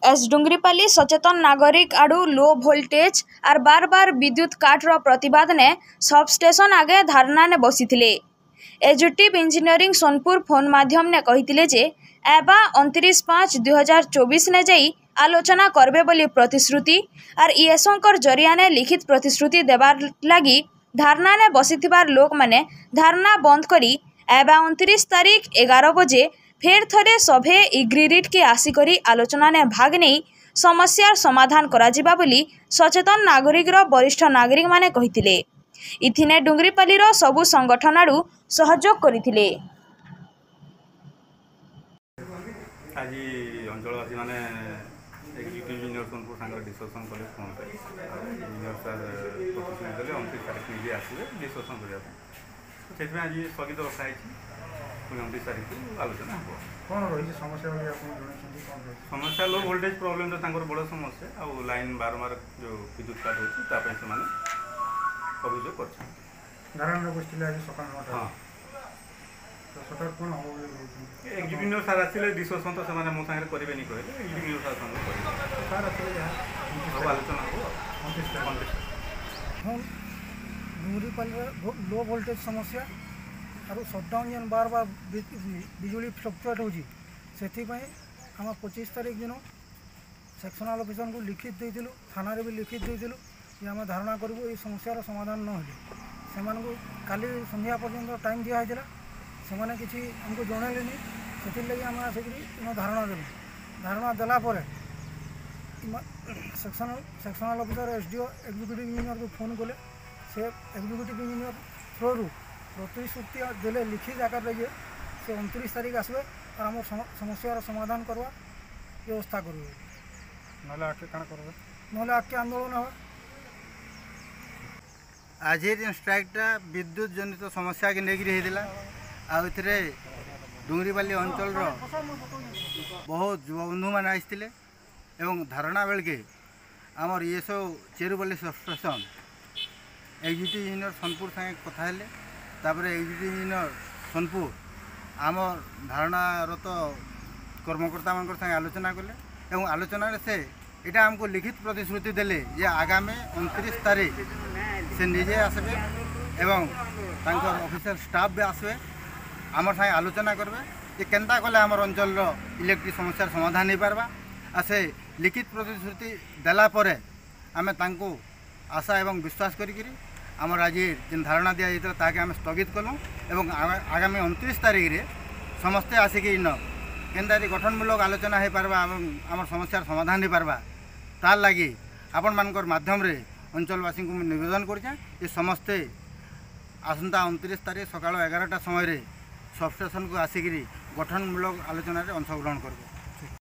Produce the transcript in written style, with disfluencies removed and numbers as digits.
S डुंगरीपाली सचेतन नागरिक आड़ू low voltage और बार बार विद्युत काट्र प्रतिवाद ने सब स्टेशन आगे धारणा ने बसी एजुटिव इंजीनियरिंग सोनपुर फोन माध्यम ने कही जे एबा 29/5/2024 ने जाई आलोचना करबे बोली प्रतिश्रुति और ईएसओंकर जरिया ने लिखित प्रतिश्रुति देवार लगी धारणा ने बसीथिबार लोक माने धारणा बंद करी एबा 29 तारीख 11 बजे फेर थरे सभे इग्रीरीट के आसिकरी आलोचना ने भाग नहीं समस्यार समाधान कराजिबा बोली सचेतन नागरिक वरिष्ठ नागरिक माने कहिथिले। इथिने डुंगरीपाली सबु संगठन आड़ू सहयोग करथिले। आज अंचलवासी मैंने एग्जीक्यूटिव इंजीनियर सोनपुर सांग डिस्कसन कले फोन कर इंजीनियर सर प्रतिश्रुति देते 29 तारीख निजे आसवे डिस्कसन करने से आज स्थगित रखाई 29 तारीख आलोचना हम कौन रही समस्या समस्या लो वोल्टेज प्रोब्लेम तो बड़ समस्या आ लाइन बारंबार जो विद्युत काट होती से अभियोग कर इंजीनियर सार आसे डिस्कसन तो से मो सागर करेंगे कहले इंजीनियर सार सार आसे आलोचना हम डुंगरीपाली लो वोल्टेज समस्या और सटडाउन जेन बार बार बिजुली फ्लक्चुएट होची से आम 25 तारीख दिन सेक्शनल ऑफिसर को लिखित देइथिलु थाना रे भी लिखित देइथिलु कि आम धारणा करूँ ये समस्यार समाधान न हो काली संध्या पर्यंत टाइम दिया होता से किसी आमको जनइले से आम आसिक धारणा देलु धारणा देलापर sectional officer SDO executive engineer को फोन कले से एग्जीक्यूटिव इंजीनियर थ्रू प्रतिश्रुति देले लिखित आकार लगे से 29 तारीख आसवे और आम समस्यार समाधान करवा व्यवस्था करेंगे ना आगे क्या कर ना आगे आंदोलन है। आज स्ट्राइकटा विद्युत जनित समस्या के लेकिन आउे डुंगरीपाली अंचल बहुत युवबंधु मैंने आसते एवं धारणा बेल के आमर ये सब चेरुपाली sub station executive engineer Sonpur संगे कथा एग्जीक्यूटिव इंजीनियर सोनपुर आमर धारणारत कर्मकर्ता मान संगे आलोचना कले एवं आलोचन से यहाँ आमको लिखित प्रतिश्रुति देले जे आगामी 29 तारीख से निजे आसबे एवं ऑफिशियल स्टाफ भी आसबे आमर संगे आलोचना करबे जे केनता कले आमर अंचल इलेक्ट्रिक समस्यार समाधान हो पारबा आ से लिखित प्रतिश्रुति देला परे आमे तांको आशा एवं विश्वास करी आमर आज जेन धारणा दिया जाता ताके आमे स्थगित कलु एवं आगामी 29 तारीख रे समस्ते आसिक इन केनता गठनमूलक आलोचना हो पारबा आमर समस्यार समाधान हो पारबा तार लगी आपण मानकर माध्यम रे अंचलवासी को निवेदन कर समस्ते आसंता 29 तारीख सकाल 11टा समय सब स्टेशन को आसिक गठनमूलक आलोचन अंशग्रहण कर।